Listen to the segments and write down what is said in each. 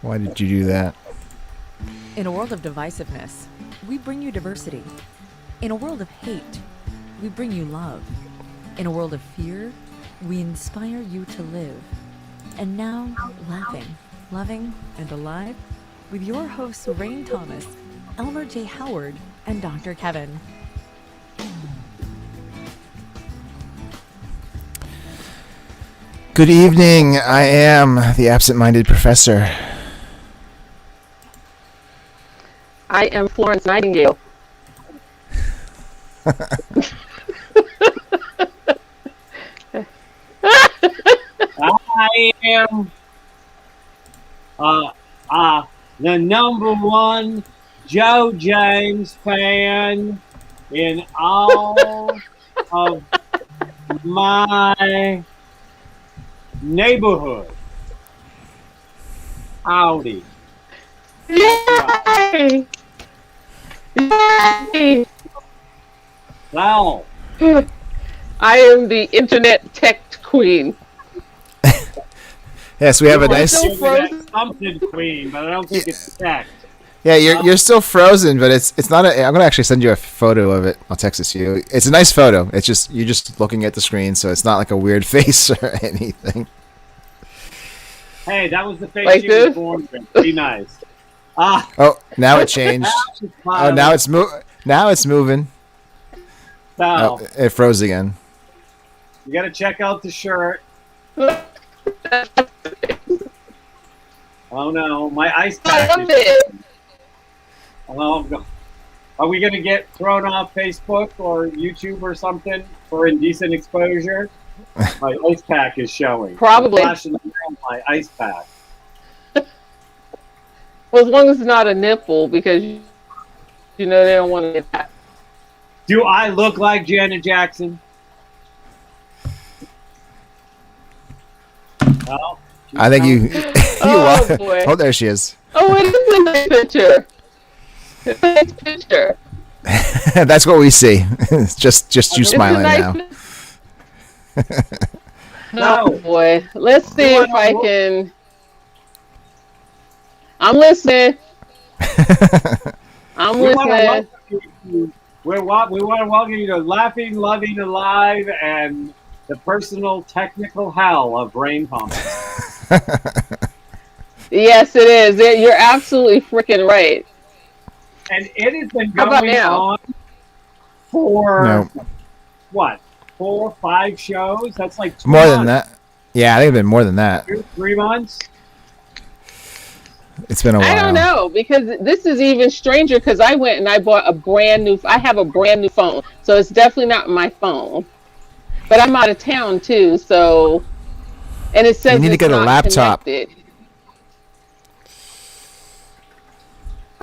Why did you do that? In a world of divisiveness, we bring you diversity. In a world of hate, we bring you love. In a world of fear, we inspire you to live. And now, laughing, loving, and alive, with your hosts Rain Thomas, Elmer J. Howard, and Dr. Kevin. Good evening. I am the absent-minded professor. I am Florence Nightingale. I am the number one Joe James fan in all of my neighborhood. Howdy. Yay! Yay! Wow. I am the internet tech queen. Yes, we have a nice. still frozen? Something queen, but I don't think it's tech. Yeah, you're still frozen, but it's not. I'm gonna actually send you a photo of it. I'll text it to you. It's a nice photo. It's just you're just looking at the screen, so it's not like a weird face or anything. Hey, that was the face Like she was this? born with. Be nice. Oh, now it changed. Oh, now it's moving. So, Oh, it froze again. you got to check out the shirt. Oh no, my ice I pack love is. it. Oh, are we gonna get thrown off Facebook or YouTube or something for indecent exposure? My ice pack is showing. Probably. I'm flashing around my ice pack. Well, as long as it's not a nipple, because you know they don't want to get that. Do I look like Janet Jackson? Well, I think you. Oh, boy. Oh, there she is. Oh, it is a nice picture. It's a nice picture. That's what we see. It's just you It's a smiling nice now. Oh boy. Let's see if I can. I'm listening. I'm we want listening. we want to welcome you to Laughing, Loving, Alive, and the personal technical hell of Rain Thomas. Yes, it is. You're absolutely freaking right. And it has been How about going now? on for No. what, 4 or 5 shows? That's like 2 More than months. that. Yeah, I think it's been more than that. 2, 3 months. It's been a while. I don't know, because this is even stranger, because I went and I bought I have a brand new phone, so it's definitely not my phone. But I'm out of town too, so, and it says You need to it's get a not laptop. connected.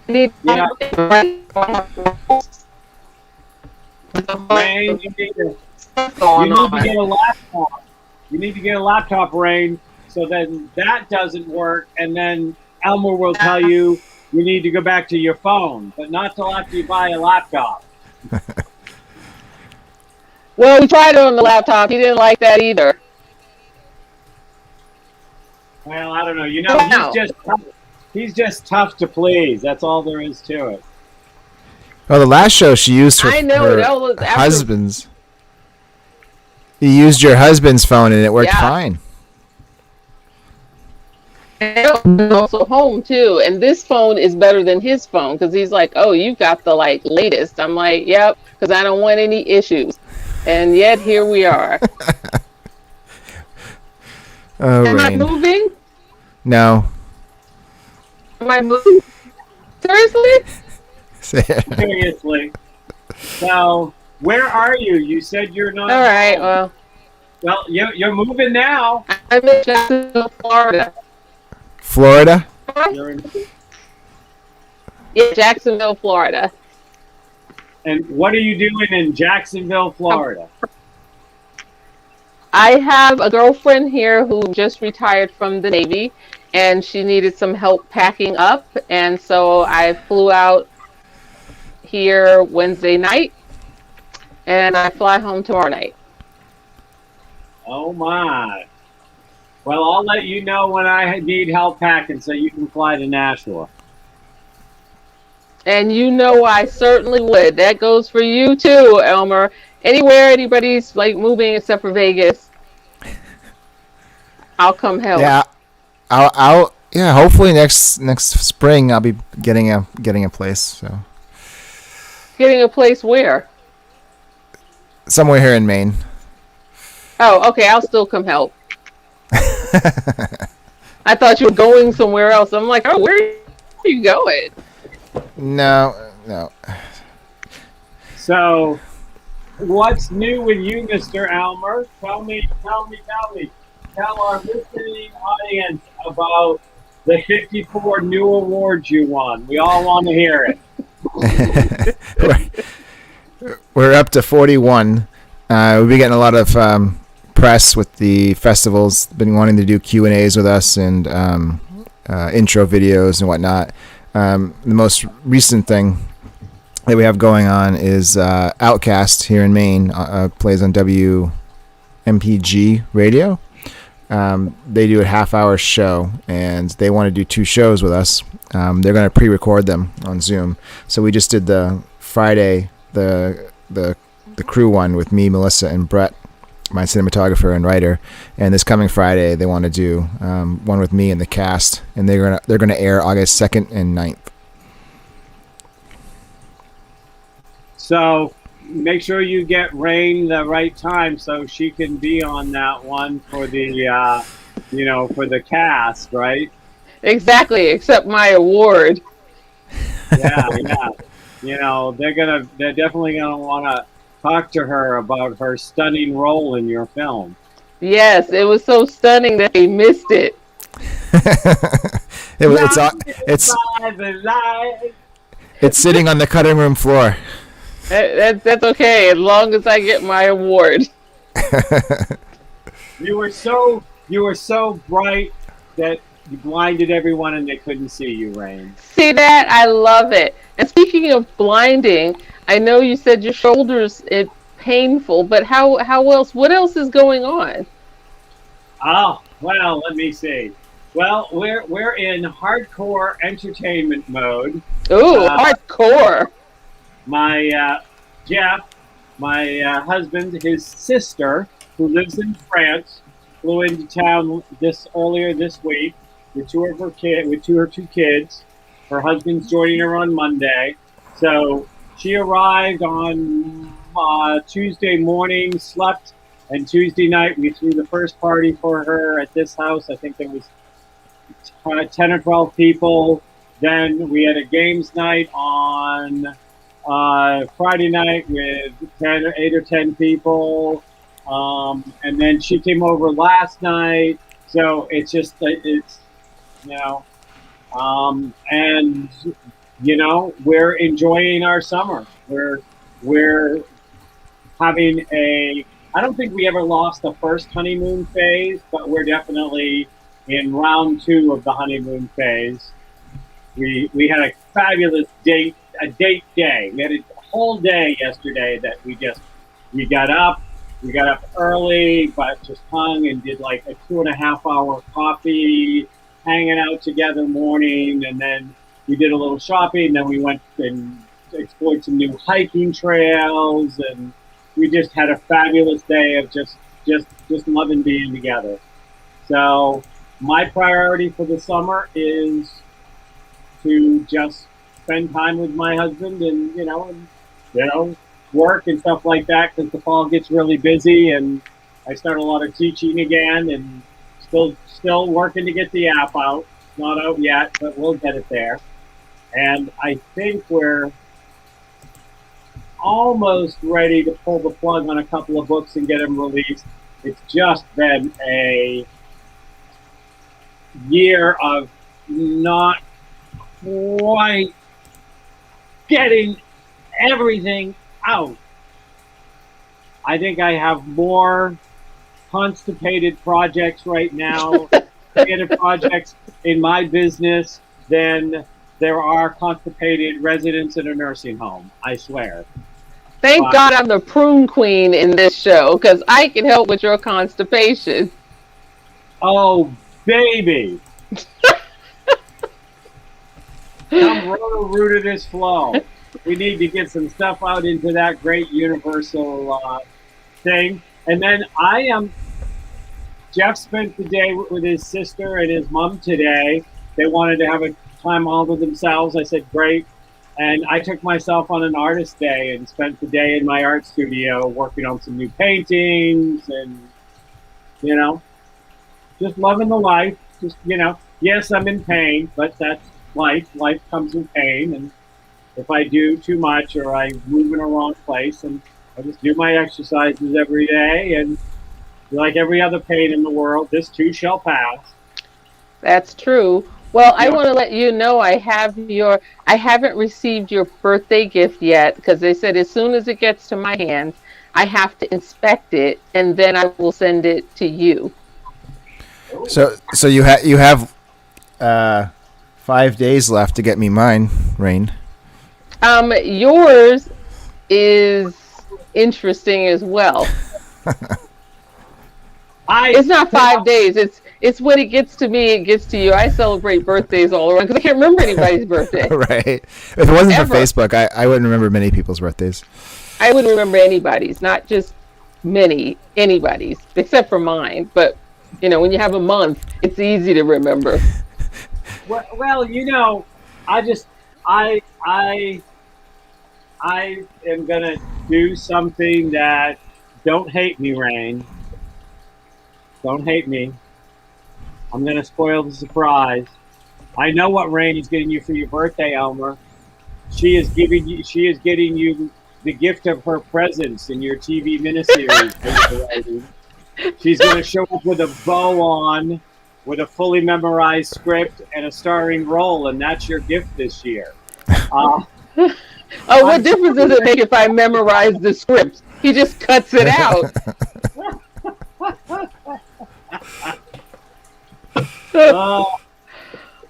I need Yeah. Rain, Rain, you need to get a laptop. You need to get a laptop, Rain, so then that doesn't work, and then Elmer will tell you you need to go back to your phone, but not till after you buy a laptop. Well, we tried it on the laptop. He didn't like that either. Well, I don't know. You know, Wow. he's just tough to please. That's all there is to it. Well, the last show she used her, I know, her that was after- husband's. You used your husband's phone and it worked Yeah. fine. And also home too, and this phone is better than his phone, because he's like, oh, you got the like latest. I'm like, yep, because I don't want any issues, and yet here we are. Oh, Am I Rain. moving? No. Am I moving? Seriously? Seriously. So, where are you? You said you're not. All right, home. Well, you're moving now. I'm in Jacksonville, Florida. Florida? You're in, Yeah, Jacksonville, Florida. and what are you doing in Jacksonville, Florida? I have a girlfriend here who just retired from the Navy, and she needed some help packing up, and so I flew out here Wednesday night, and I fly home tomorrow night. Oh my. Well, I'll let you know when I need help packing so you can fly to Nashua. And you know I certainly would. That goes for you too, Elmer. Anywhere anybody's like moving except for Vegas, I'll come help. Yeah, yeah. Hopefully next spring I'll be getting a place. So Getting a place where? somewhere here in Maine. Oh, okay. I'll still come help. I thought you were going somewhere else. I'm like, oh, where are you going? No. So, what's new with you, Mr. Elmer? Tell me. Tell our listening audience about the 54 new awards you won. We all want to hear it. We're up to 41. We've been getting a lot of press with the festivals. Been wanting to do Q&As with us and intro videos and whatnot. The most recent thing that we have going on is Outcast here in Maine. Plays on WMPG radio. They do a half-hour show, and they want to do 2 shows with us. They're going to pre-record them on Zoom. So we just did the Friday, the crew one with me, Melissa, and Brett, my cinematographer and writer. And this coming Friday, they want to do one with me and the cast, and they're gonna air August 2nd and 9th. So make sure you get Rain the right time so she can be on that one for the for the cast, right? Exactly, except my award. Yeah. They're definitely gonna want to talk to her about her stunning role in your film. Yes, it was so stunning that they missed it. It's sitting on the cutting room floor. That's okay, as long as I get my award. You were so bright that you blinded everyone and they couldn't see you, Rain. See that? I love it. And speaking of blinding, I know you said your shoulders it painful, but how else? What else is going on? Oh, well, let me see. Well, we're in hardcore entertainment mode. Ooh, hardcore. My Jeff, my husband, his sister, who lives in France, flew into town earlier this week with two of her two kids. Her husband's joining her on Monday, so she arrived on Tuesday morning, slept, and Tuesday night we threw the first party for her at this house. I think there was 10 or 12 people. Then we had a games night on Friday night with 8 or 10 people. And then she came over last night. So it's just, and we're enjoying our summer. We're having I don't think we ever lost the first honeymoon phase, but we're definitely in round 2 of the honeymoon phase. We had a fabulous date day. We had a whole day yesterday that we got up early, but just hung and did like a 2.5-hour coffee, hanging out together morning, and then we did a little shopping. Then we went and explored some new hiking trails, and we just had a fabulous day of just loving being together. So my priority for the summer is to just spend time with my husband and work and stuff like that, because the fall gets really busy and I start a lot of teaching again, and still working to get the app out. It's not out yet, but we'll get it there. And I think we're almost ready to pull the plug on a couple of books and get them released. It's just been a year of not quite getting everything out. I think I have more constipated projects right now, creative projects in my business than there are constipated residents in a nursing home. I swear. Thank God I'm the prune queen in this show, because I can help with your constipation. Oh, baby. Come root of this flow. We need to get some stuff out into that great universal thing. And then Jeff spent the day with his sister and his mom today. They wanted to have a time all to themselves. I said, great. And I took myself on an artist day and spent the day in my art studio working on some new paintings and, just loving the life. Just, yes, I'm in pain, but that's life. Life comes with pain. And if I do too much or I move in a wrong place, and I just do my exercises every day, and like every other pain in the world, this too shall pass. That's true. Well, I want to let you know I haven't received your birthday gift yet, because they said as soon as it gets to my hands, I have to inspect it, and then I will send it to you. So you have 5 days left to get me mine, Rain. Yours is interesting as well. It's not 5 days. It's when it gets to me, it gets to you. I celebrate birthdays all around because I can't remember anybody's birthday. Right. If it wasn't for Facebook, I wouldn't remember many people's birthdays. I wouldn't remember anybody's, not just anybody's, except for mine. But, when you have a month, it's easy to remember. Well, I am going to do something that, don't hate me, Rain. Don't hate me. I'm going to spoil the surprise. I know what Rain is getting you for your birthday, Elmer. She is getting you the gift of her presence in your TV miniseries. She's going to show up with a bow on, with a fully memorized script and a starring role, and that's your gift this year. What difference does it make if I memorize the script? He just cuts it out.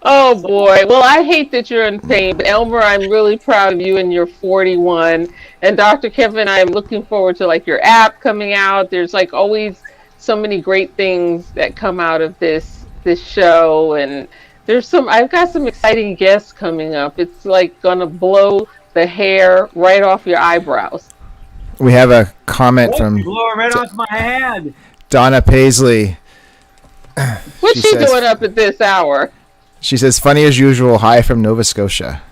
Oh boy. Well, I hate that you're in pain, but Elmer, I'm really proud of you, and you're 41. And Dr. Kevin, I'm looking forward to your app coming out. There's always so many great things that come out of this show, and I've got some exciting guests coming up. It's gonna blow the hair right off your eyebrows. We have a comment from blew it right off my head. Donna Paisley. What's she doing up at this hour? She says, funny as usual, hi from Nova Scotia.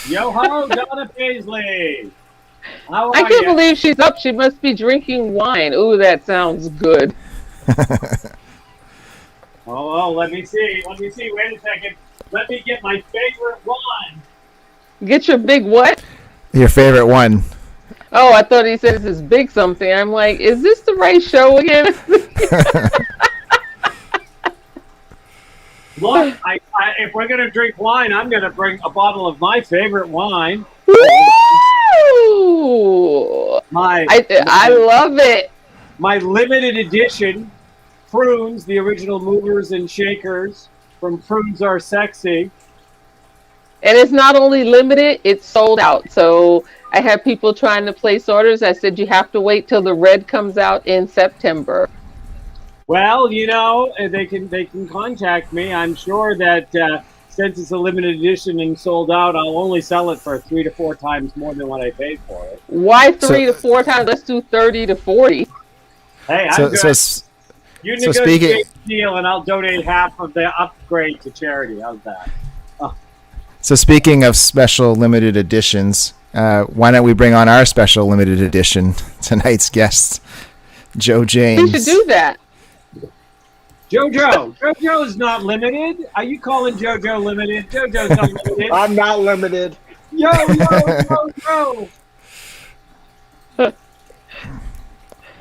Yo-ho, Donna Paisley. How are I can't believe she's up. She must be drinking wine. Ooh, that sounds good. Oh, let me see. Wait a second. Let me get my favorite wine. Get your big what? Your favorite one. Oh, I thought he said this is big something. I'm like, is this the right show again? Look, if we're going to drink wine, I'm going to bring a bottle of my favorite wine. Ooh! I love it. My limited edition Prunes, the original movers and shakers from Prunes Are Sexy. And it's not only limited, it's sold out. So I have people trying to place orders. I said you have to wait till the red comes out in September. Well, they can contact me. I'm sure that since it's a limited edition and sold out, I'll only sell it for 3 to 4 times more than what I paid for it. Why 3 to 4 times? Let's do 30 to 40. Hey, I'm good. You negotiate the deal, and I'll donate half of the upgrade to charity. How's that? Oh. So speaking of special limited editions, why don't we bring on our special limited edition, tonight's guest, Joe James. We should do that. JoJo is not limited. Are you calling JoJo limited? JoJo's not limited. I'm not limited. Yo.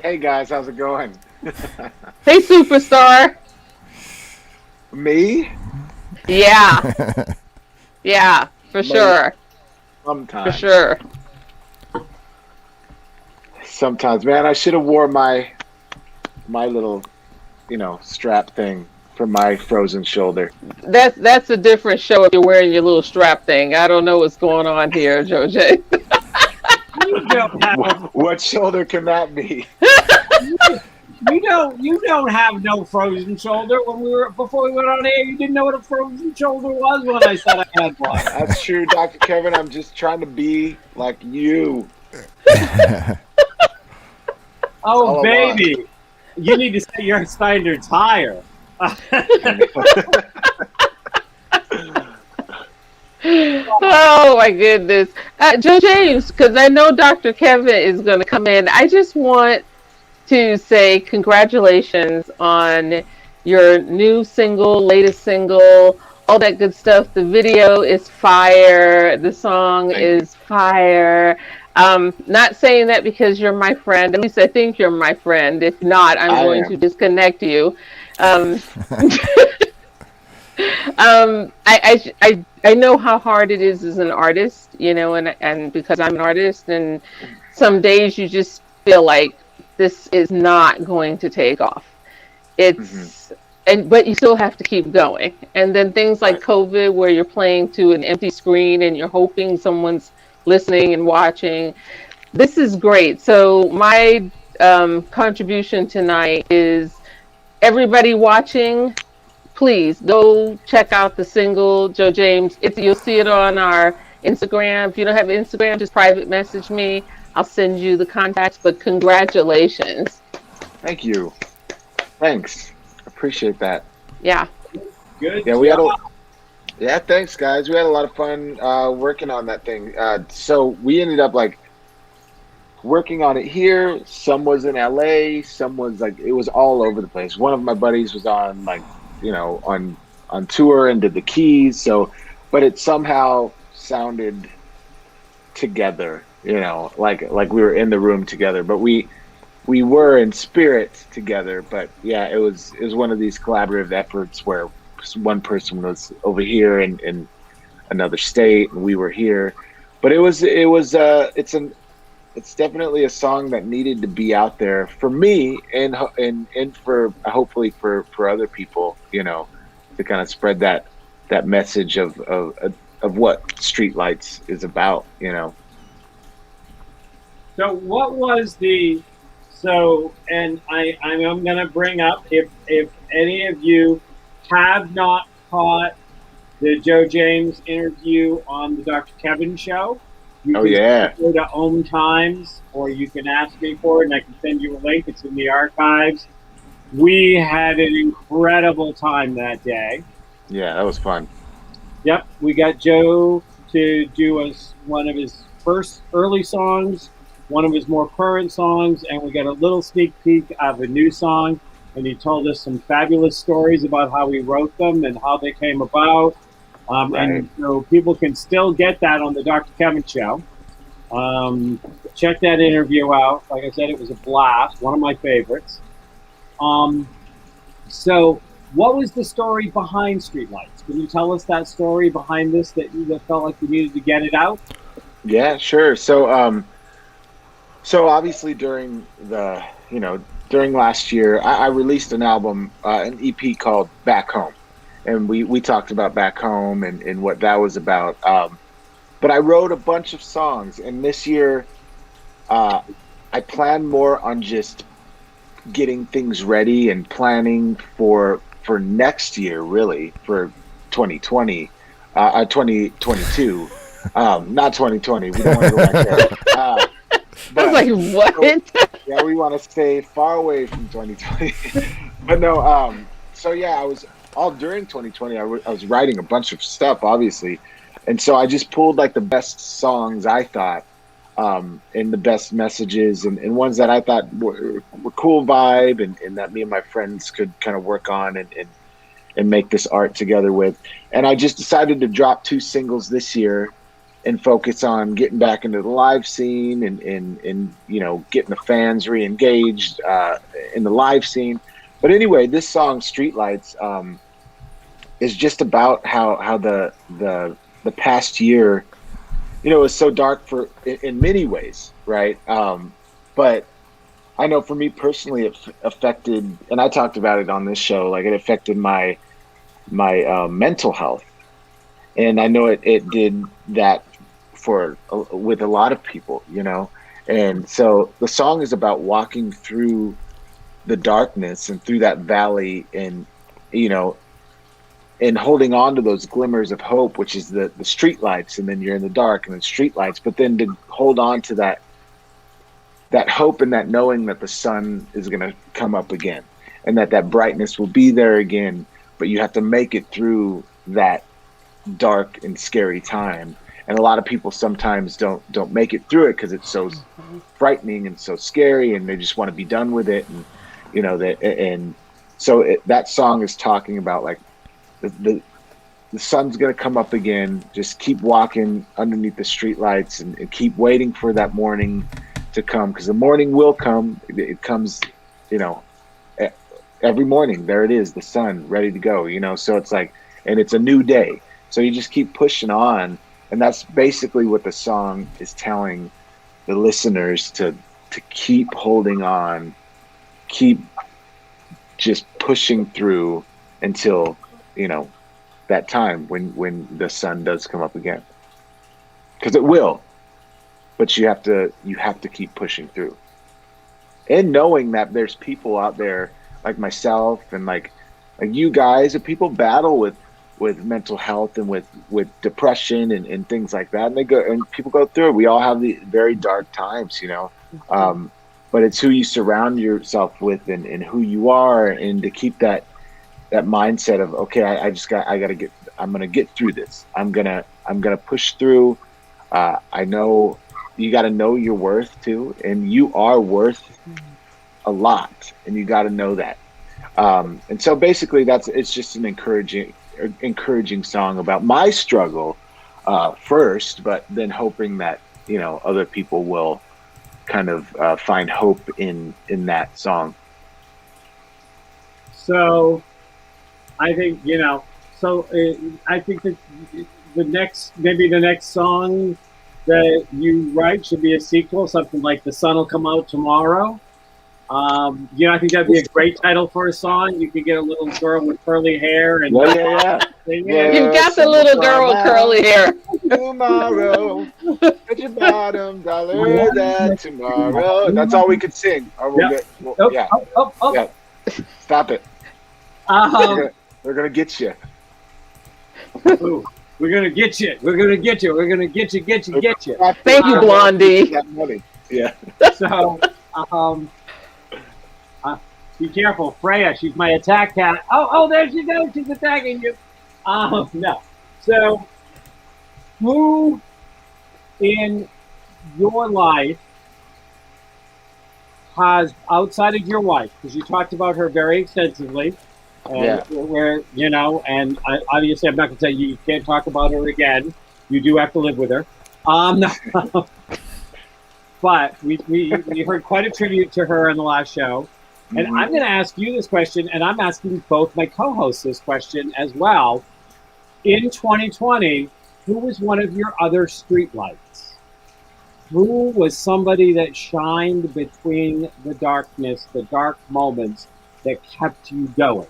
Hey guys, how's it going? Hey, superstar. Me? Yeah. Yeah, for sure. Sometimes. For sure. Sometimes, man. I should have wore my little, strap thing for my frozen shoulder. That's a different show if you're wearing your little strap thing. I don't know what's going on here, Joj. You don't have What shoulder can that be? you don't have no frozen shoulder. Before we went on air, you didn't know what a frozen shoulder was when I said I had one. That's true, Dr. Kevin. I'm just trying to be like you. Oh, baby. You need to set your standards higher. Oh my goodness, Joe James, because I know Dr. Kevin is going to come in. I just want to say congratulations on your new single, latest single, all that good stuff. The video is fire. The song is fire. Not saying that because you're my friend. At least I think you're my friend. If not, I'm going to disconnect you. I know how hard it is as an artist, and because I'm an artist, and some days you just feel like this is not going to take off. But you still have to keep going. And then things like COVID, where you're playing to an empty screen and you're hoping someone's listening and watching. This is great. So my contribution tonight is everybody watching, please go check out the single, Joe James. You'll see it on our Instagram. If you don't have Instagram, just private message me. I'll send you the contacts, but congratulations. Thank you. Thanks. Appreciate that. Yeah. Good. Yeah, thanks, guys. We had a lot of fun working on that thing. So we ended up working on it here. Some was in LA. Some was it was all over the place. One of my buddies was on on tour and did the keys. So, but it somehow sounded together. Like we were in the room together. But we were in spirit together. But yeah, it was one of these collaborative efforts where one person was over here in another state and we were here, but it's definitely a song that needed to be out there for me and for hopefully for other people, to kind of spread that message of what Streetlights is about, So what was and I'm going to bring up, if any of you have not caught the Joe James interview on the Dr. Kevin show, you can go to Ohm Times, or you can ask me for it and I can send you a link. It's in the archives. We had an incredible time that day. Yeah, that was fun. Yep, we got Joe to do one of his first early songs, one of his more current songs, and we got a little sneak peek of a new song. And he told us some fabulous stories about how he wrote them and how they came about. And so people can still get that on the Dr. Kevin show. Check that interview out. Like I said, it was a blast, one of my favorites. So what was the story behind Streetlights? Can you tell us that story behind this that felt like you needed to get it out? Yeah, sure. So obviously during during last year, I released an album, an EP called Back Home. And we talked about Back Home and what that was about. But I wrote a bunch of songs. And this year, I planned more on just getting things ready and planning for next year, really, for 2020, 2022. Not 2020. We don't want to go back there. I was like, what? Yeah, we want to stay far away from 2020. But no, so yeah, I was all during 2020, I was writing a bunch of stuff, obviously. And so I just pulled the best songs I thought, and the best messages and ones that I thought were cool vibe and that me and my friends could kind of work on and make this art together with. And I just decided to drop 2 singles this year and focus on getting back into the live scene and getting the fans re-engaged in the live scene. But anyway, this song Streetlights is just about how the past year, was so dark in many ways, right? But I know for me personally, it affected, and I talked about it on this show. Like it affected my mental health, and I know it did that for with a lot of people, you know. And so the song is about walking through the darkness and through that valley, and you know, and holding on to those glimmers of hope, which is the street lights, and then you're in the dark and the street lights, but then to hold on to that hope and that knowing that the sun is going to come up again, and that brightness will be there again, but you have to make it through that dark and scary time. And a lot of people sometimes don't make it through it because it's so frightening and so scary, and they just want to be done with it. And you know that, and so that song is talking about like the sun's gonna come up again. Just keep walking underneath the streetlights and keep waiting for that morning to come, because the morning will come. It comes, you know, every morning. There it is, the sun ready to go. You know, so it's like, and it's a new day. So you just keep pushing on, and that's basically what the song is telling the listeners to keep holding on, keep just pushing through until, you know, that time when the sun does come up again, because it will, but you have to keep pushing through, and knowing that there's people out there like myself and like you guys, and people battle with mental health and with depression and things like that, and people go through it. We all have the very dark times, you know. But it's who you surround yourself with and who you are, and to keep that mindset of, okay, I'm gonna get through this. I'm gonna push through. I know you got to know your worth too, and you are worth a lot, and you got to know that. And so basically, it's just an encouraging song about my struggle first, but then hoping that, you know, other people will kind of find hope in that song. So I think, you know, so I think that the next song that you write should be a sequel, something like The Sun Will Come Out Tomorrow. You know, I think that'd be a great title for a song. You could get a little girl with curly hair and Yeah. You've got the little girl with curly hair. Tomorrow, put your bottom dollar that tomorrow. That's all we could sing. Or we'll get, yeah. Stop it. They're gonna get you. Ooh, we're gonna get you. We're gonna get you. We're gonna get you. Thank you, Blondie. That money. Yeah. So, be careful, Freya. She's my attack cat. Oh, there she goes. She's attacking you. No. So, who in your life has, outside of your wife, because you talked about her very extensively, and where, you know, and obviously I'm not going to say you can't talk about her again. You do have to live with her. But we heard quite a tribute to her in the last show. And I'm going to ask you this question, and I'm asking both my co-hosts this question as well. In 2020, who was one of your other streetlights? Who was somebody that shined between the darkness, the dark moments that kept you going?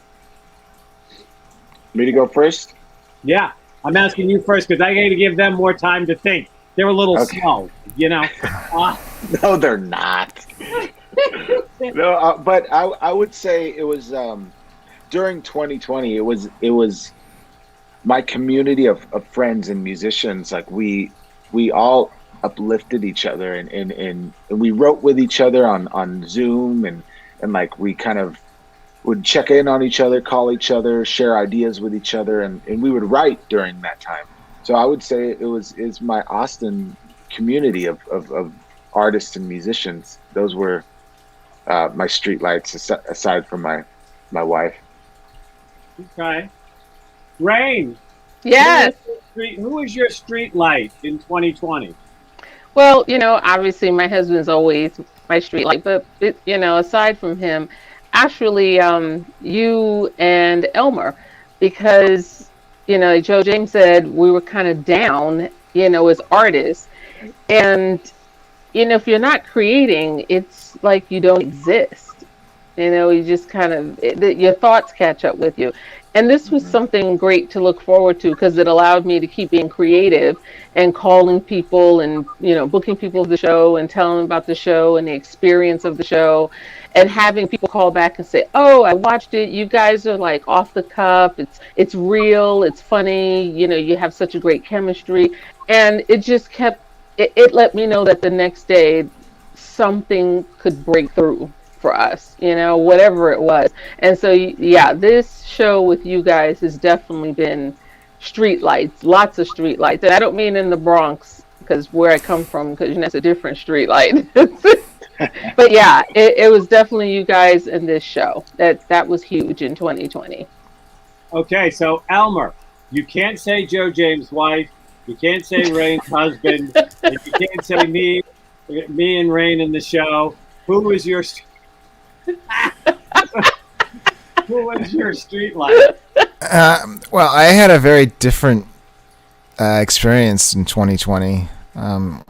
Me to go first? Yeah, I'm asking you first because I got to give them more time to think. They're a little slow, you know. No, they're not. No, but I would say it was during 2020. It was my community of friends and musicians. Like we all uplifted each other, and we wrote with each other on Zoom, and like we kind of would check in on each other, call each other, share ideas with each other, and we would write during that time. So I would say it's my Austin community of artists and musicians. Those were my streetlights, aside from my wife. Okay. Rain. Yes. Who was your street light in 2020? Well, you know, obviously my husband's always my street light, but you know, aside from him, actually, you and Elmer, because, you know, Joe James said we were kind of down, you know, as artists, and if you're not creating, it's like you don't exist. You just kind of, your thoughts catch up with you. And this was something great to look forward to because it allowed me to keep being creative and calling people and, booking people to the show and telling them about the show and the experience of the show and having people call back and say, "Oh, I watched it. You guys are like off the cuff. It's real. It's funny. You have such a great chemistry." And it just it let me know that the next day something could break through for us, whatever it was. And so, yeah, this show with you guys has definitely been street lights, lots of street lights. And I don't mean in the Bronx, because where I come from, because that's a different street light. But yeah, it was definitely you guys in this show. That was huge in 2020. Okay, so Elmer, you can't say Joe James' wife. You can't say Rain's husband. And you can't say me and Rain in the show. Who was your street light? Well, I had a very different experience in 2020. I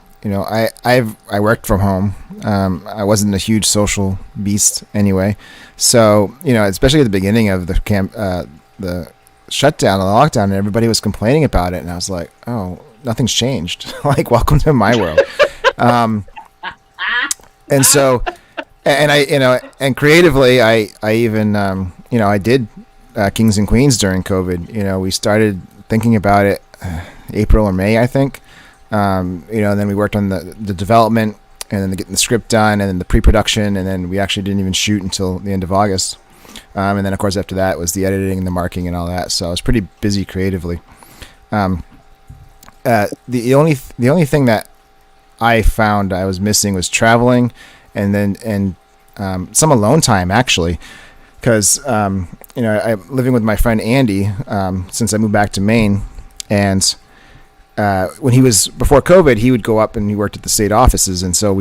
worked from home. I wasn't a huge social beast anyway, so especially at the beginning of the shutdown, the lockdown, and everybody was complaining about it, and I was like, oh, nothing's changed. Like, welcome to my world. And so, and and creatively, I even I did Kings and Queens during COVID. We started thinking about it April or May, I think. And then we worked on the development and then getting the script done and then the pre-production, and then we actually didn't even shoot until the end of August. And then of course after that was the editing and the marketing and all that. So I was pretty busy creatively. The only thing that I found I was missing was traveling, and some alone time actually, because I'm living with my friend Andy since I moved back to Maine, and when he was before COVID, he would go up and he worked at the state offices, and so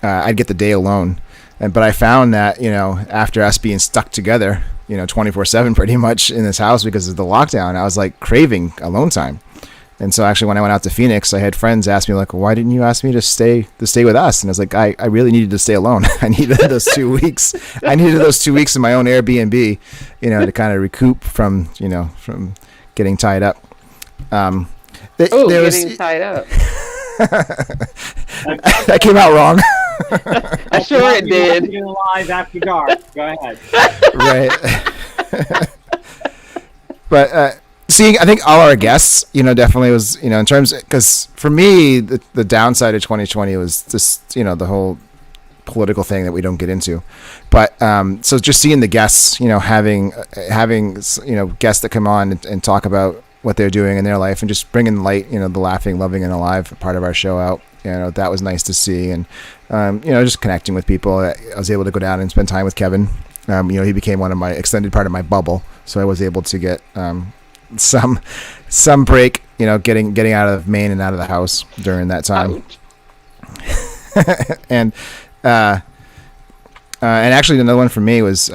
I'd get the day alone. But I found that after us being stuck together 24/7 pretty much in this house because of the lockdown, I was like craving alone time. And so actually when I went out to Phoenix, I had friends ask me like, why didn't you ask me to stay with us? And I was like, I really needed to stay alone. I needed those 2 weeks. I needed those 2 weeks in my own Airbnb, to kind of recoup from getting tied up. Getting tied up. That came out wrong. I'm sure it did. Alive after dark. Go ahead. Right. But seeing, I think all our guests, definitely was, in terms, because for me, the downside of 2020 was just, the whole political thing that we don't get into. But so just seeing the guests, having guests that come on and talk about what they're doing in their life and just bringing light, the laughing, loving, and alive part of our show out. That was nice to see. And, just connecting with people. I was able to go down and spend time with Kevin. He became one of my extended part of my bubble. So I was able to get some break, getting out of Maine and out of the house during that time. And actually another one for me was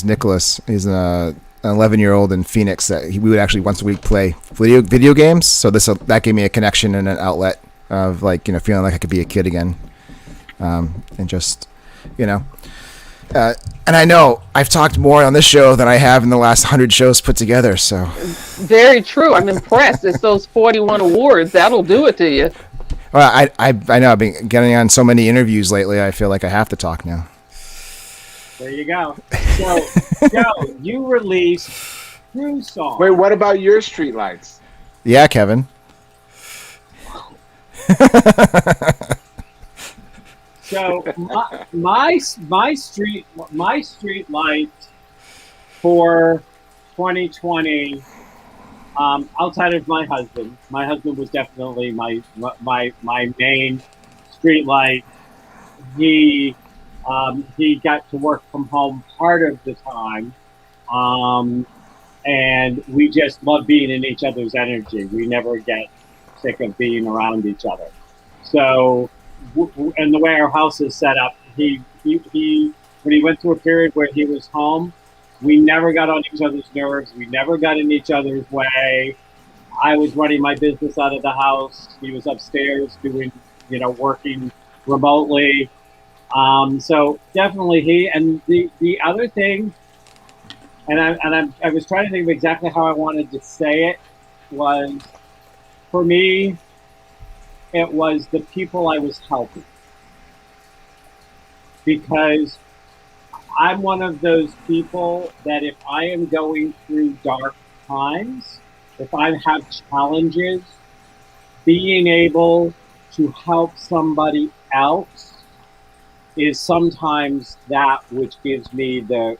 Nicholas. He's an 11-year-old in Phoenix that we would actually once a week play video games. So that gave me a connection and an outlet of feeling like I could be a kid again. And just, and I know I've talked more on this show than I have in the last 100 shows put together. So very true. I'm impressed. It's those 41 awards. That'll do it to you. Well, I know I've been getting on so many interviews lately. I feel like I have to talk now. There you go. So, Joe, you released True Song. Wait, what about your streetlights? Yeah, Kevin. So my street light for 2020, outside of my husband was definitely my main street light. He got to work from home part of the time, and we just love being in each other's energy. We never get sick of being around each other. So, and the way our house is set up, he when he went through a period where he was home, we never got on each other's nerves. We never got in each other's way. I was running my business out of the house. He was upstairs doing working remotely. So definitely he. And the other thing, I was trying to think of exactly how I wanted to say it, was for me, it was the people I was helping, because I'm one of those people that if I am going through dark times, if I have challenges, being able to help somebody else is sometimes that which gives me the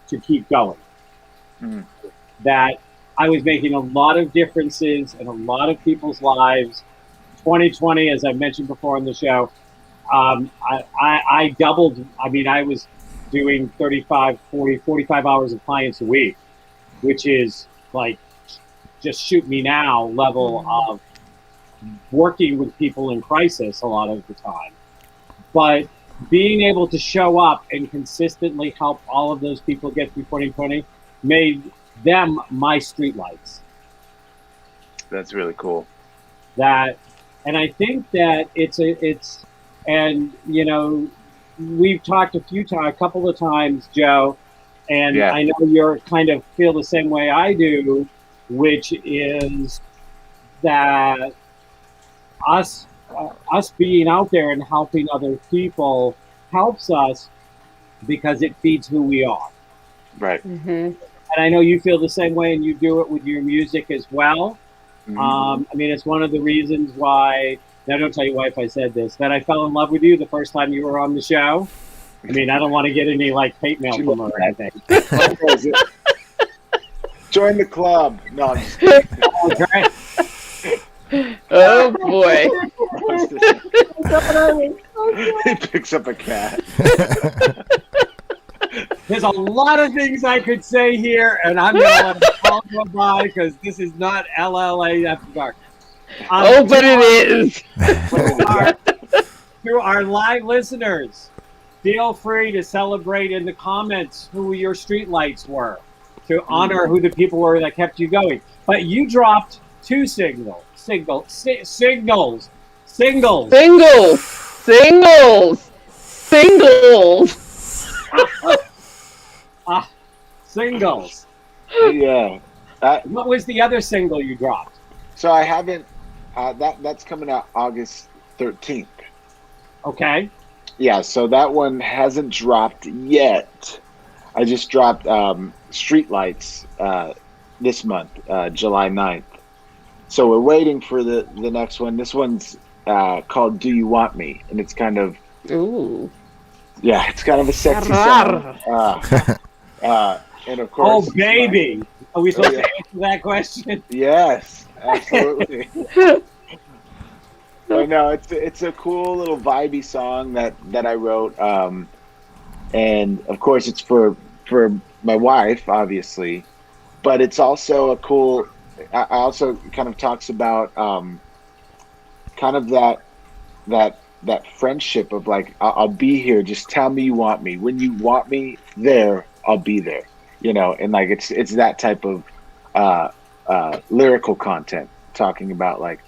to keep going. Mm. That I was making a lot of differences in a lot of people's lives. 2020, as I mentioned before on the show, I doubled. I mean, I was doing 35, 40, 45 hours of clients a week, which is like just shoot me now level of working with people in crisis a lot of the time. But being able to show up and consistently help all of those people get through 2020 made them my streetlights. That's really cool. And I think that and we've talked a couple of times, Joe, and Yeah. I know you're kind of feel the same way I do, which is that us being out there and helping other people helps us because it feeds who we are. Right. Mm-hmm. And I know you feel the same way, and you do it with your music as well. Mm-hmm. I mean, it's one of the reasons why, now don't tell your wife I said this, that I fell in love with you the first time you were on the show. I mean, I don't want to get any hate mail from her or anything. Join the club. No, I'm just kidding. Okay. Oh boy. He picks up a cat. There's a lot of things I could say here, and I'm going to let them all go by because this is not LLA After Dark. Oh, but it is. To our live listeners, feel free to celebrate in the comments who your streetlights were, to honor who the people were that kept you going. But you dropped two singles. Singles. Yeah. What was the other single you dropped? So I haven't. That's coming out August 13th. Okay. Yeah. So that one hasn't dropped yet. I just dropped Streetlights this month, July 9th. So we're waiting for the next one. This one's called "Do You Want Me," and it's kind of it's kind of a sexy song. And of course, oh baby, are we supposed to answer that question? Yes, absolutely. But no, it's a cool little vibey song that I wrote, and of course it's for my wife, obviously, but it's also a cool. I also kind of talks about kind of that friendship of like I'll be here. Just tell me you want me. When you want me there, I'll be there. And like it's that type of lyrical content talking about like,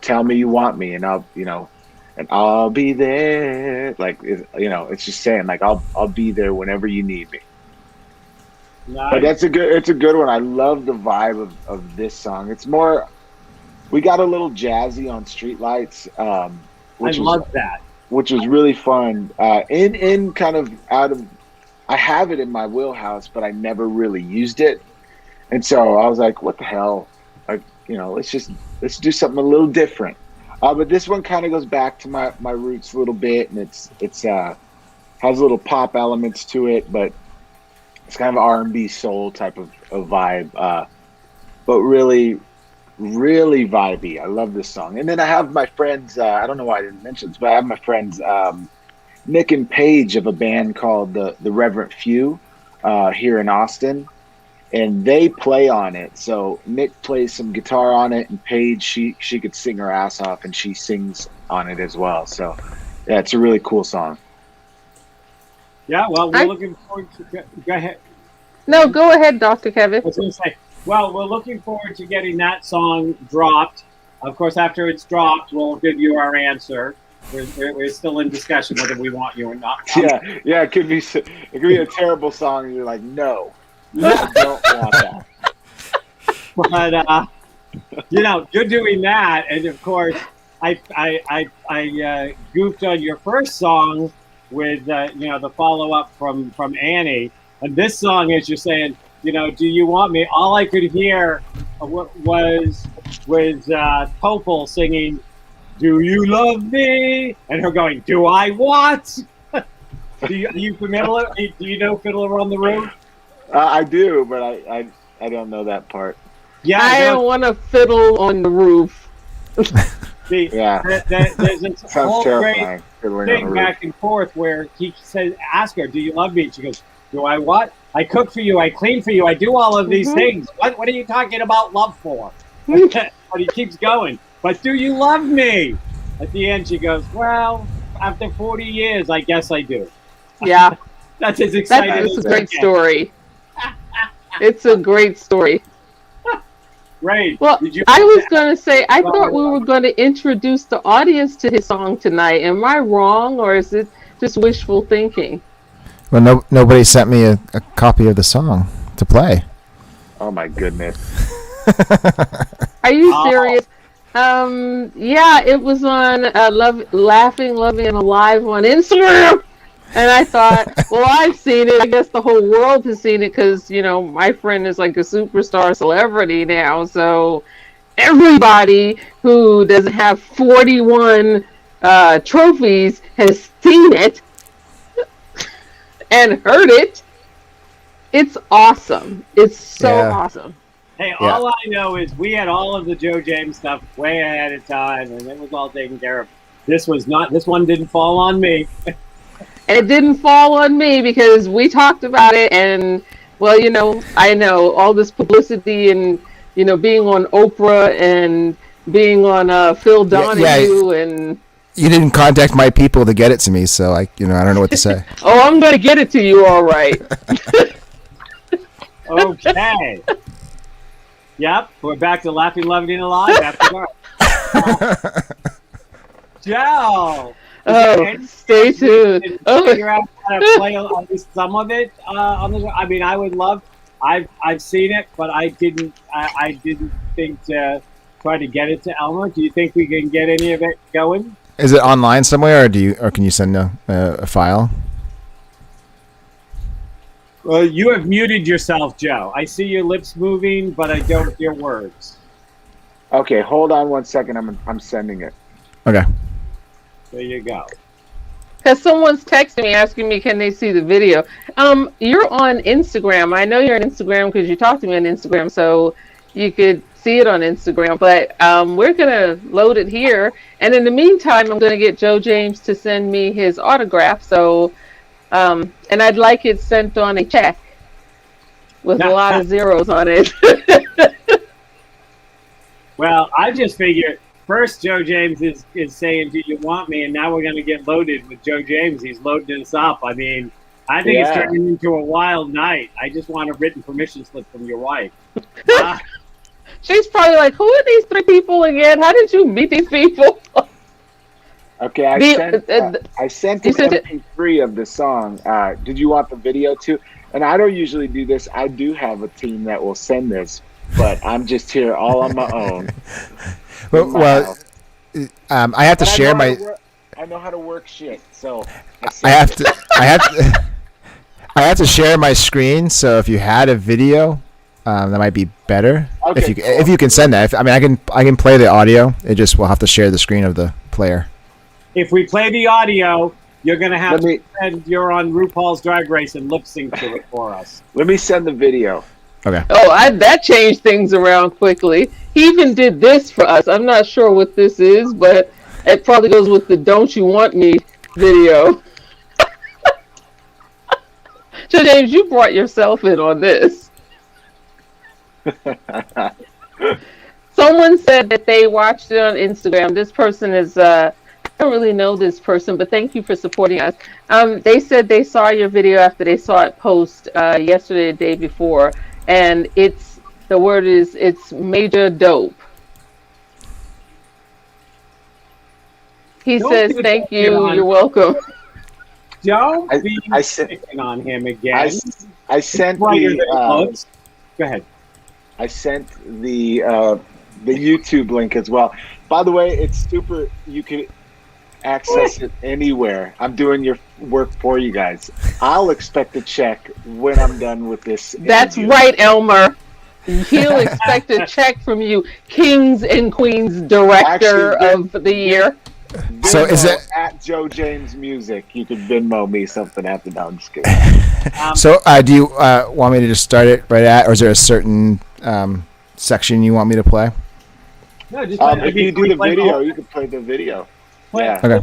tell me you want me and I'll be there. Like it's just saying like I'll be there whenever you need me. Nice. But it's a good one. I love the vibe of this song. It's more, we got a little jazzy on Streetlights. I love that. Which was really fun. In kind of out of, I have it in my wheelhouse, but I never really used it. And so I was like, what the hell? Like, let's do something a little different. But this one kind of goes back to my roots a little bit, and it's has a little pop elements to it, but it's kind of R&B soul type of vibe, but really, really vibey. I love this song. And then I have my friends, I don't know why I didn't mention this, but I have my friends Nick and Paige of a band called the Reverent Few here in Austin, and they play on it. So Nick plays some guitar on it, and Paige, she could sing her ass off, and she sings on it as well. So yeah, it's a really cool song. Yeah, well, we're looking forward to. Go ahead. No, go ahead, Dr. Kevin. I was going to say, well, we're looking forward to getting that song dropped. Of course, after it's dropped, we'll give you our answer. We're still in discussion whether we want you or not. Yeah. It could be a terrible song, and you're like, no, I don't want that. But you're doing that, and of course, I goofed on your first song with the follow up from Annie, and this song, as you're saying, do you want me? All I could hear was Topol singing, "Do you love me?" and her going, "Do I what?" Are you familiar? Do you know Fiddler on the Roof? I do, but I don't know that part. Yeah, I don't want to fiddle on the roof. There's this whole great thing back and forth where he says, "Ask her, do you love me?" And she goes, "Do I what? I cook for you, I clean for you, I do all of these things. What are you talking about love for?" But he keeps going. "But do you love me?" At the end, she goes, "Well, after 40 years, I guess I do." Yeah, that's as exciting. It's a great story. It's a great story. Right. Well, I was going to say, I thought we were going to introduce the audience to his song tonight. Am I wrong, or is it just wishful thinking? Well, nobody sent me a copy of the song to play. Oh my goodness. Are you serious? Yeah, it was on Laughing, Loving, and Alive on Instagram. And I thought, well, I've seen it. I guess the whole world has seen it because, my friend is like a superstar celebrity now. So everybody who doesn't have 41 trophies has seen it and heard it. It's awesome. It's so awesome. Hey, all I know is we had all of the Joe James stuff way ahead of time, and it was all taken care of. This one didn't fall on me. And it didn't fall on me because we talked about it, and well, I know all this publicity and being on Oprah and being on Phil Donahue and. You didn't contact my people to get it to me, so I don't know what to say. Oh, I'm gonna get it to you, all right. Okay. Yep, we're back to Laughing, Loving, and Alive after dark. Joe. Stay tuned. Figure out how to play at least some of it on the show. I mean, I would love. I've seen it, but I didn't think to try to get it to Elmer. Do you think we can get any of it going? Is it online somewhere, or can you send a file? Well, you have muted yourself, Joe. I see your lips moving, but I don't hear words. Okay, hold on 1 second. I'm sending it. Okay. There you go. Because someone's texting me asking me, can they see the video? You're on Instagram. I know you're on Instagram because you talked to me on Instagram, so you could see it on Instagram. But we're going to load it here. And in the meantime, I'm going to get Joe James to send me his autograph. So, and I'd like it sent on a check with a lot of zeros on it. Well, I just figured... First, Joe James is saying, "Do you want me?" And now we're going to get loaded with Joe James. He's loading us up. I mean, I think it's turning into a wild night. I just want a written permission slip from your wife. She's probably like, "Who are these three people again? How did you meet these people?" Okay, I sent an MP3 of the song. Did you want the video too? And I don't usually do this. I do have a team that will send this, but I'm just here all on my own. Well, I have to share my. I know how to work shit, so I have to share my screen. So if you had a video, that might be better. Okay, if you can send that. I can play the audio. It just we'll have to share the screen of the player. If we play the audio, you're gonna have to pretend you're on RuPaul's Drag Race and lip sync to it for us. Let me send the video. Okay. Oh, that changed things around quickly. He even did this for us. I'm not sure what this is, but it probably goes with the "Don't You Want Me" video. So, James, you brought yourself in on this. Someone said that they watched it on Instagram. This person is, I don't really know this person, but thank you for supporting us. They said they saw your video after they saw it post yesterday, the day before. And it's major dope. He Don't says, be "Thank picking you. on You're welcome." Don't I, be I sent picking on him I, again. I sent Brighter than the it looks. Go ahead. I sent the YouTube link as well. By the way, it's super. You can access it anywhere. I'm doing your work for you guys. I'll expect a check when I'm done with this That's interview. right, Elmer. He'll expect a check from you, Kings and Queens Director of the Year. So is Venmo it at Joe James Music? You could Venmo me something after. No, I'm just kidding. so? Do you want me to just start it right at, or is there a certain section you want me to play? No, just If you do the video, you can play the video. Yeah. Okay.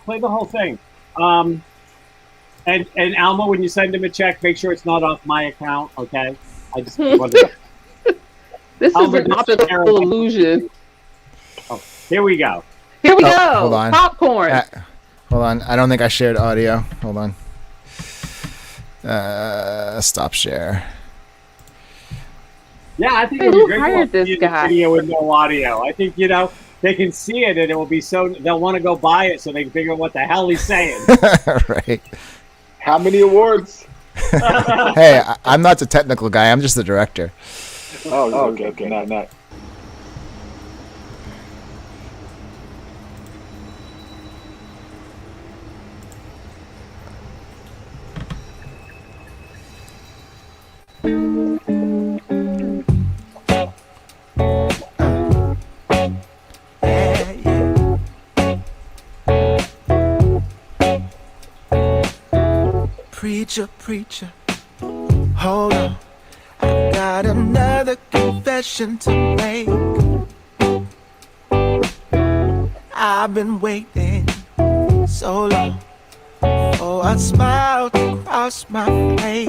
Play the whole thing. And Alma, when you send him a check, make sure it's not off my account, okay? I just wanted to... This is Albert, an optical illusion. Oh, here we go. Here we go. Hold on. Popcorn. Hold on. I don't think I shared audio. Hold on. Stop share. Yeah, I think Hey, it'll who be great hired to this see guy? the video with no audio. I think, they can see it and it will be so... They'll want to go buy it so they can figure out what the hell he's saying. Right. How many awards? Hey, I'm not the technical guy. I'm just the director. Oh, okay. Not. Preacher, hold on. I've got another confession to make. I've been waiting so long for a smile to cross my face.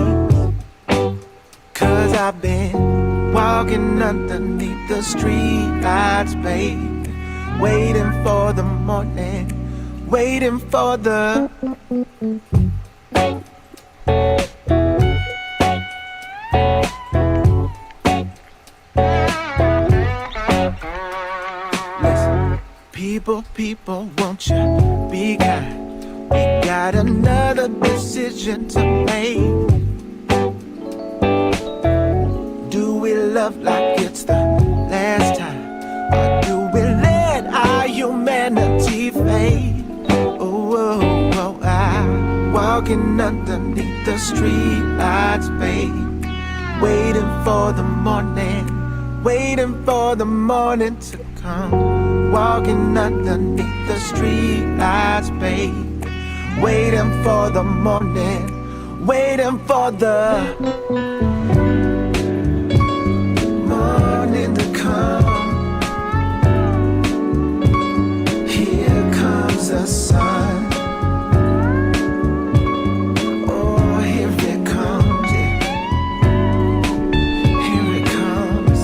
'Cause I've been walking underneath the street lights, babe, waiting for the morning, waiting for the... People, won't you be kind? We got another decision to make. Do we love like it's the last time? Or do we let our humanity fade? I'm walking underneath the street lights, babe, waiting for the morning to come. Walking underneath the street lights, babe, waiting for the morning, waiting for the morning to come. Here comes the sun. Oh, here it comes, yeah. Here it comes.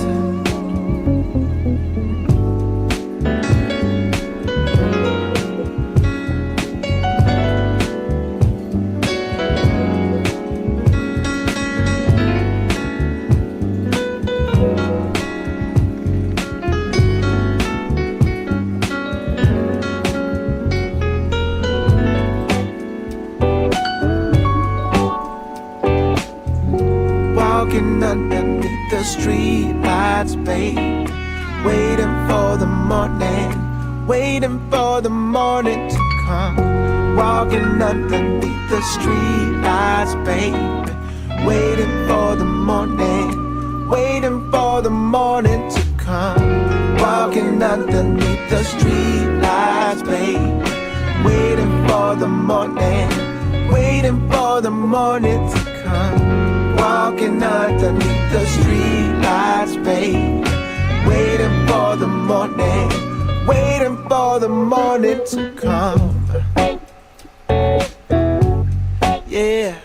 Walking underneath the street lights, babe, waiting for the morning to come. Walking underneath the street lights, babe, waiting for the morning to come. Walking underneath the street lights, babe, waiting for the morning to come. Walking underneath the street lights, babe, waiting for the morning to come. Yeah.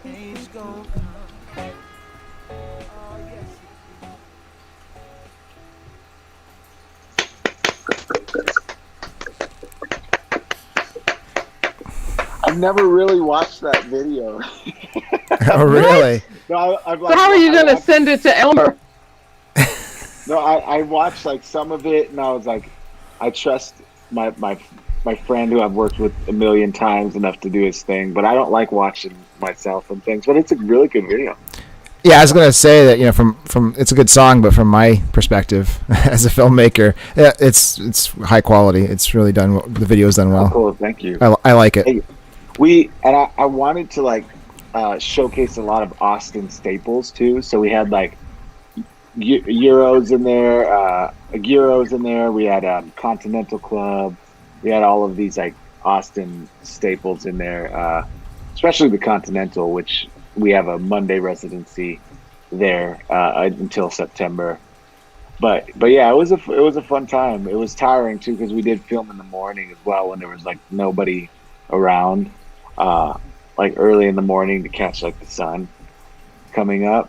Change gon' come. Oh, yes. I've never really watched that video. Oh, really? No, So how are you going to send it to Elmer? No, I watched like some of it, and I was like, I trust my friend who I've worked with a million times enough to do his thing, but I don't like watching myself and things. But it's a really good video. Yeah, I was gonna say that, you know, from it's a good song, but from my perspective as a filmmaker, yeah, it's high quality. It's really done. The video's done well. Oh, cool, thank you. I like it. Hey, I wanted to like showcase a lot of Austin staples too. So we had like Euros in there, Gyros in there. We had Continental Club. We had all of these like Austin staples in there, especially the Continental, which we have a Monday residency there until September. But yeah, it was a fun time. It was tiring too because we did film in the morning as well when there was like nobody around, like early in the morning to catch like the sun coming up,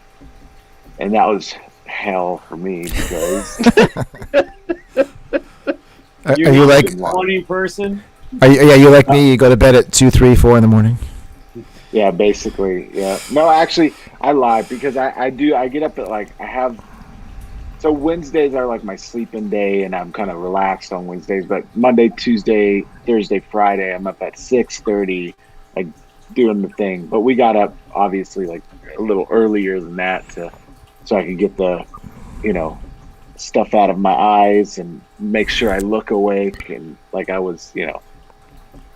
and that was hell for me because. Are you like a morning person? You like me? You go to bed at 2, 3, 4 in the morning. Yeah, basically. Yeah. No, actually, I lied because I get up at like so Wednesdays are like my sleeping day, and I'm kind of relaxed on Wednesdays. But Monday, Tuesday, Thursday, Friday, I'm up at 6:30, like doing the thing. But we got up obviously like a little earlier than that so I could get the, stuff out of my eyes and make sure I look awake and like I was,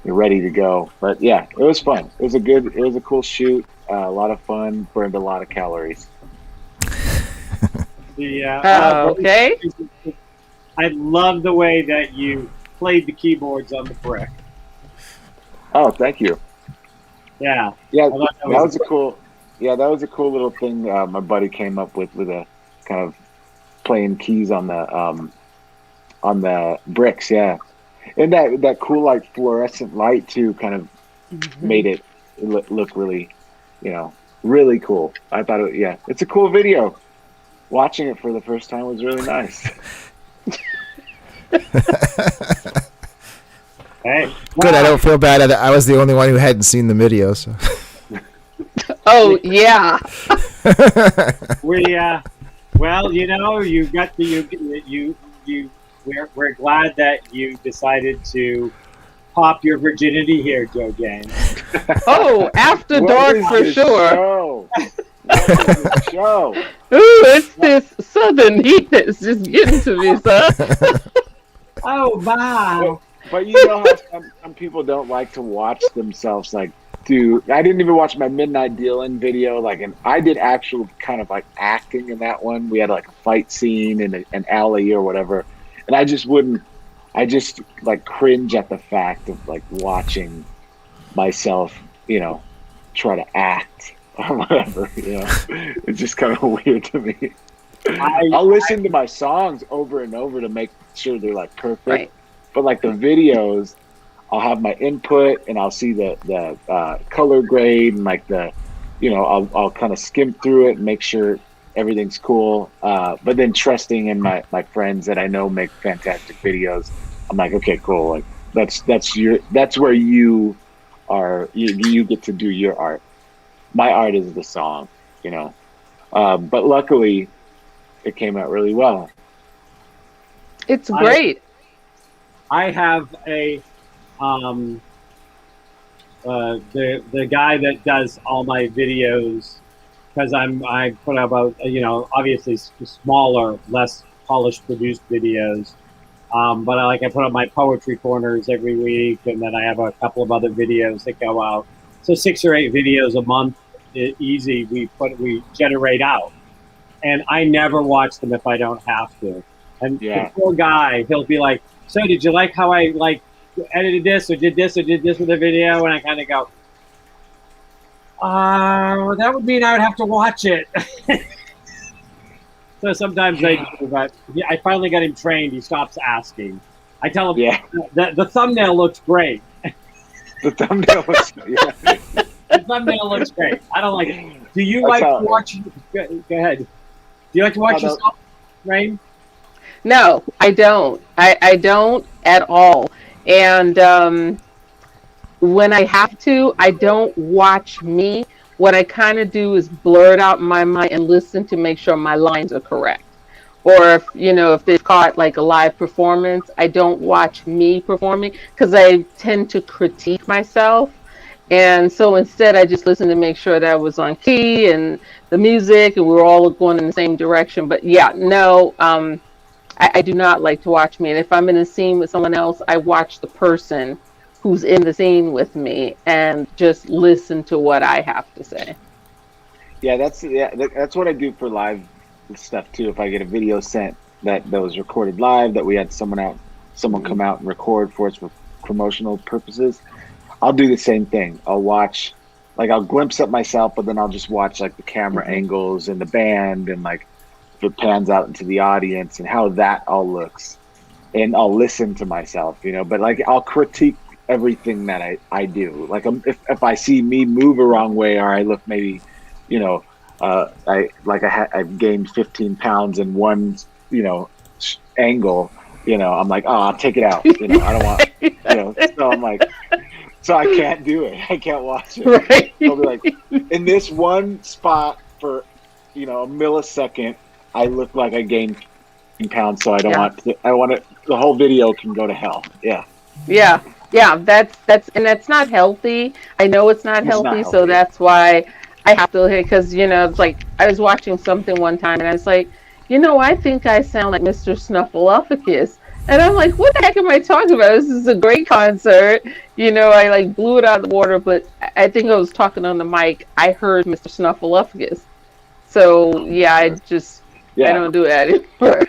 ready to go. But yeah, it was fun. It was a cool shoot. A lot of fun. Burned a lot of calories. Okay. I love the way that you played the keyboards on the brick. Oh, thank you. Yeah. Yeah, that was a cool. Yeah, that was a cool little thing my buddy came up with a kind of playing keys on the bricks. Yeah. And that cool like fluorescent light too kind of made it look really, really cool. I thought it's a cool video. Watching it for the first time was really nice. Hey, good. I don't feel bad. I was the only one who hadn't seen the video. So. Oh yeah. Well, you got we're glad that you decided to pop your virginity here, Joe James. Oh, after dark for sure. Show? What is the show? Ooh, it's this southern heat that's just getting to me, son. Oh, wow. But you know how some people don't like to watch themselves like do. I didn't even watch my Midnight Dealin' video, and I did actual kind of like acting in that one. We had like a fight scene in an alley or whatever, and I just like cringe at the fact of like watching myself, try to act or whatever. It's just kind of weird to me. I'll listen to my songs over and over to make sure they're like perfect. Right. But like the videos, I'll have my input and I'll see the color grade and like I'll kind of skim through it and make sure everything's cool. But then trusting in my friends that I know make fantastic videos, I'm like, okay, cool. Like that's where you are. You get to do your art. My art is the song, But luckily, it came out really well. It's great. I have a the guy that does all my videos, because I put about obviously smaller, less polished produced videos, but I put up my poetry corners every week, and then I have a couple of other videos that go out. So 6 or 8 videos a month, easy. We generate out, and I never watch them if I don't have to. And the poor guy, he'll be like, "So did you like how I edited this or did this with the video?" And I kind of go, that would mean I would have to watch it. So sometimes I do, but I finally got him trained. He stops asking. I tell him, the thumbnail looks great. The thumbnail looks The thumbnail looks great. I don't like it. Do you like to watch? Go ahead. Do you like to watch yourself, Rain? No, I don't. I don't at all. And when I have to, I don't watch me. What I kind of do is blur it out in my mind and listen to make sure my lines are correct. Or if if they've caught like a live performance, I don't watch me performing because I tend to critique myself. And so instead, I just listened to make sure that I was on key and the music, and we were all going in the same direction. But yeah, no, I do not like to watch me. And if I'm in a scene with someone else, I watch the person who's in the scene with me and just listen to what I have to say. Yeah, that's what I do for live stuff too. If I get a video sent that was recorded live, that we had someone come out and record for us for promotional purposes, I'll do the same thing. I'll watch, like I'll glimpse at myself, but then I'll just watch like the camera angles and the band and like if it pans out into the audience and how that all looks. And I'll listen to myself, but like I'll critique everything that I do. Like if I see me move a wrong way or I look maybe, I've gained 15 pounds in one, angle, I'm like, oh, I'll take it out. I don't want, so I'm like, so I can't do it. I can't watch it. Right. I'll be like, in this one spot for, a millisecond, I look like I gained 15 pounds. So I don't want it. The whole video can go to hell. Yeah. Yeah. Yeah. That's not healthy. I know it's not healthy. So that's why I have to, because, it's like I was watching something one time and I was like, I think I sound like Mr. Snuffleupagus. And I'm like, what the heck am I talking about? This is a great concert. I like blew it out of the water, but I think I was talking on the mic. I heard Mr. Snuffleupagus. So, I don't do that anymore.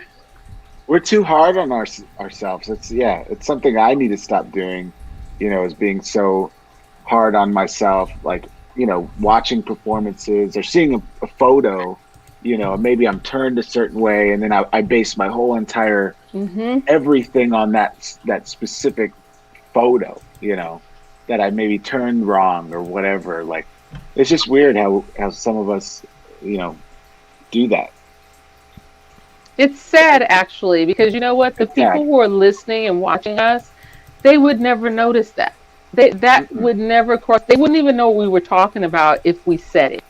We're too hard on ourselves. It's something I need to stop doing, is being so hard on myself. Like, watching performances or seeing a photo, maybe I'm turned a certain way, and then I base my whole entire everything on that specific photo, that I maybe turned wrong or whatever. Like, it's just weird how some of us, do that. It's sad, actually, because you know what? The people who are listening and watching us, they would never notice that. That would never cross. They wouldn't even know what we were talking about if we said it.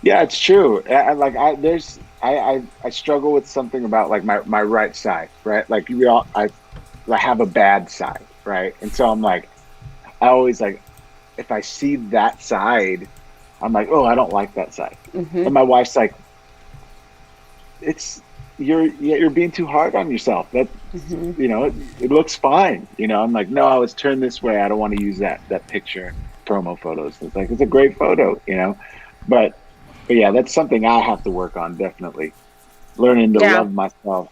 Yeah, it's true. I struggle with something about like my right side, right? Like I have a bad side, right? And so I'm like, I always like, if I see that side, I'm like, oh, I don't like that side. And my wife's like, you're being too hard on yourself. That it looks fine. I'm like, no, I was turned this way. I don't want to use that picture in promo photos. It's like, it's a great photo, but yeah, that's something I have to work on, definitely. Learning to love myself.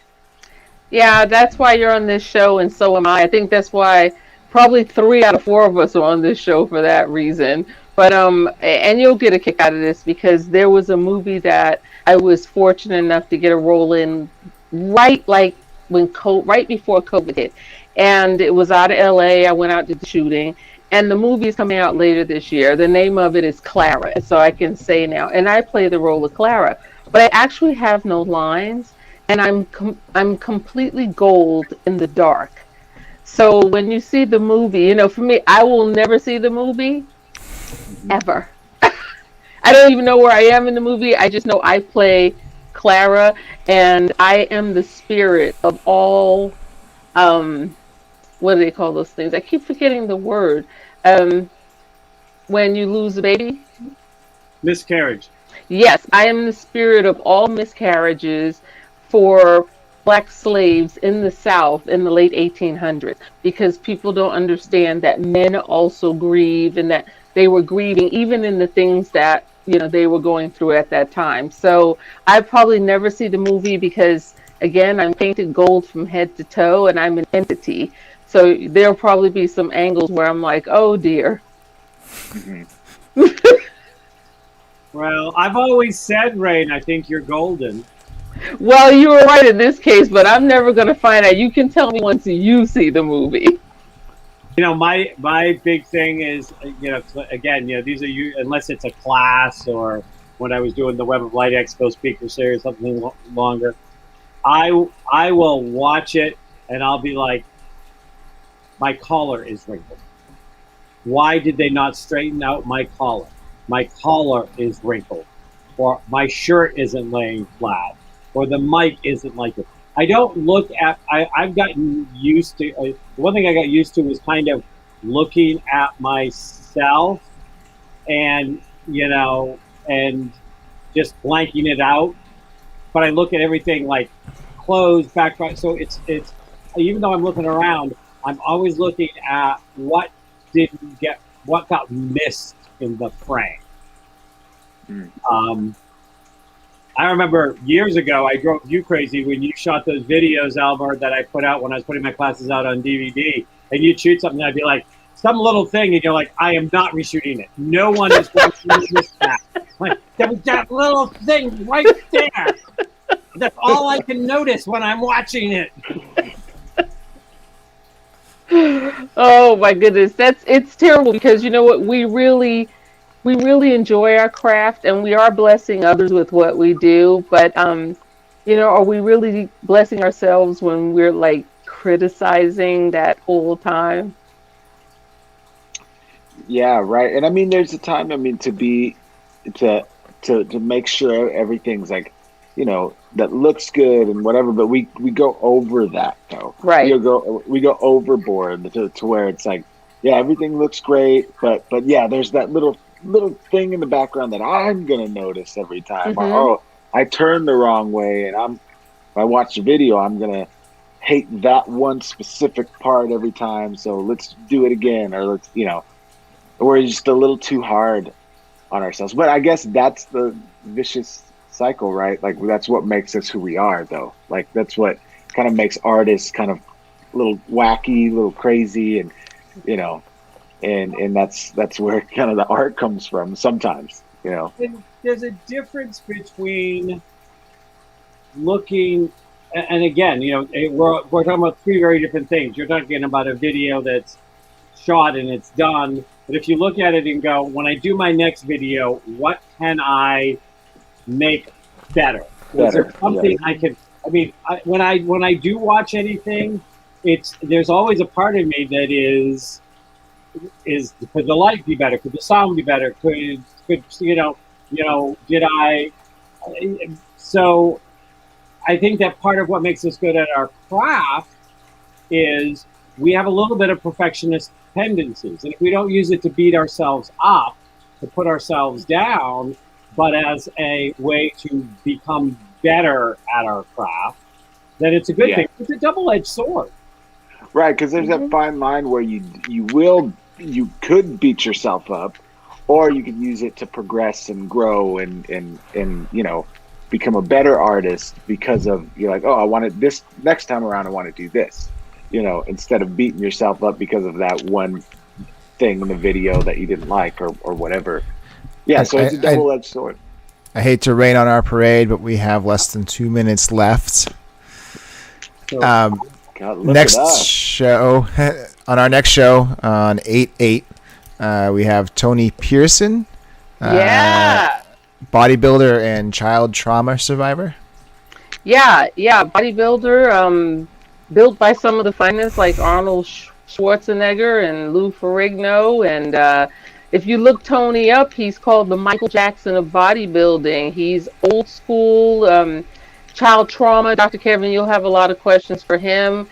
Yeah, that's why you're on this show, and so am I. I think that's why probably 3 out of 4 of us are on this show for that reason. But and you'll get a kick out of this because there was a movie that I was fortunate enough to get a role in right before COVID hit, and it was out of LA. I went out to the shooting, and the movie is coming out later this year. The name of it is Clara, so I can say now, and I play the role of Clara, but I actually have no lines, and I'm completely gold in the dark. So when you see the movie, for me, I will never see the movie ever. I don't even know where I am in the movie. I just know I play Clara, and I am the spirit of all, what do they call those things? I keep forgetting the word. When you lose a baby? Miscarriage. Yes, I am the spirit of all miscarriages for Black slaves in the South in the late 1800s, because people don't understand that men also grieve and that they were grieving even in the things that they were going through at that time. So I probably never see the movie because, again, I'm painted gold from head to toe and I'm an entity. So there'll probably be some angles where I'm like, oh dear. Well, I've always said, Rain, I think you're golden. Well, you were right in this case, but I'm never going to find out. You can tell me once you see the movie. My big thing is, again, these are unless it's a class or when I was doing the Web of Light Expo speaker series, something longer, I will watch it and I'll be like, my collar is wrinkled. why did they not straighten out my collar? My collar is wrinkled, or my shirt isn't laying flat, or the mic isn't like it. I don't look at, I've gotten used to, one thing I got used to was kind of looking at myself and, and just blanking it out. But I look at everything like clothes, background. So it's, even though I'm looking around, I'm always looking at what got missed in the frame. I remember years ago, I drove you crazy when you shot those videos, Albert, that I put out when I was putting my classes out on DVD. And you'd shoot something, and I'd be like, some little thing, and you're like, I am not reshooting it. No one is going to miss that. Like, there was that little thing right there. That's all I can notice when I'm watching it. Oh my goodness, it's terrible because you know what, we really enjoy our craft and we are blessing others with what we do, but are we really blessing ourselves when we're like criticizing that whole time? Yeah, right. And I mean, there's a time, I mean, to make sure everything's like, that looks good and whatever, but we go over that though. Right. We go overboard to where it's like, yeah, everything looks great, but yeah, there's that little thing in the background that I'm gonna notice every time. Mm-hmm. Oh, I turned the wrong way, and if I watch the video, I'm gonna hate that one specific part every time. So let's do it again, or we're just a little too hard on ourselves. But I guess that's the vicious cycle, right? Like that's what makes us who we are, though. Like that's what kind of makes artists kind of a little wacky, a little crazy, and and that's where kind of the art comes from sometimes. And there's a difference between looking, and again, we're talking about three very different things. You're talking about a video that's shot and it's done, but if you look at it and go, when I do my next video, what can I make better? Is there something I can? I mean, when I do watch anything, there's always a part of me that is could the light be better? Could the sound be better? Could did I? So I think that part of what makes us good at our craft is we have a little bit of perfectionist tendencies, and if we don't use it to beat ourselves up, to put ourselves down, but as a way to become better at our craft, then it's a good thing. It's a double-edged sword. Right, because there's that fine line where you could beat yourself up, or you could use it to progress and grow and become a better artist because of, you're like, oh, I want it this next time around, I want to do this, instead of beating yourself up because of that one thing in the video that you didn't like or whatever. Yeah, so it's a double-edged sword. I hate to rain on our parade, but we have less than 2 minutes left. God, next show, on our next show on 8/8, we have Tony Pearson, bodybuilder and child trauma survivor. Yeah, bodybuilder, built by some of the finest like Arnold Schwarzenegger and Lou Ferrigno, and if you look Tony up, he's called the Michael Jackson of bodybuilding. He's old school, child trauma. Dr. Kevin, you'll have a lot of questions for him.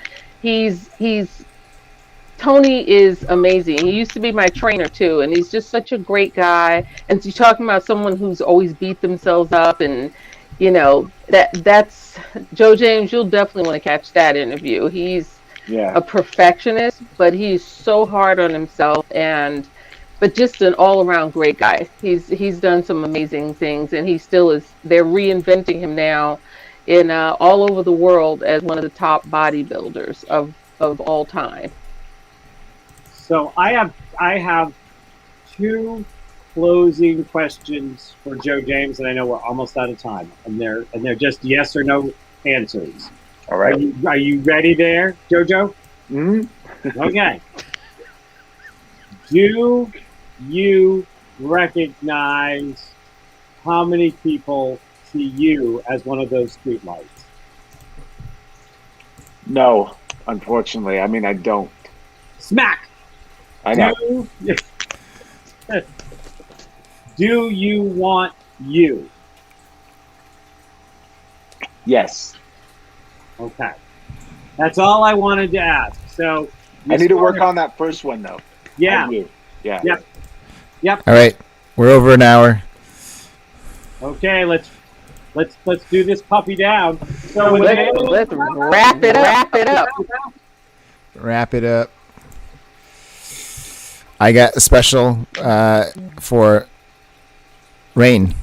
Tony is amazing. He used to be my trainer too, and he's just such a great guy. And you're talking about someone who's always beat themselves up, and that's Joe James. You'll definitely want to catch that interview. He's a perfectionist, but he's so hard on himself, but just an all-around great guy. He's done some amazing things, and he still is. They're reinventing him now in all over the world as one of the top bodybuilders of all time. So I have two closing questions for Joe James, and I know we're almost out of time, and they're just yes or no answers. All right. Are you ready there, JoJo? Mm-hmm. Okay. Do you recognize how many people see you as one of those streetlights? No, unfortunately. I mean, I don't. Smack! I know. Do you want you? Yes. Okay. That's all I wanted to ask. So I need to work on that first one though. Yeah. I do. Yeah. Yep. All right, we're over an hour. Okay, let's do this puppy down. So Let's wrap it up. Wrap it up. I got a special for Rain.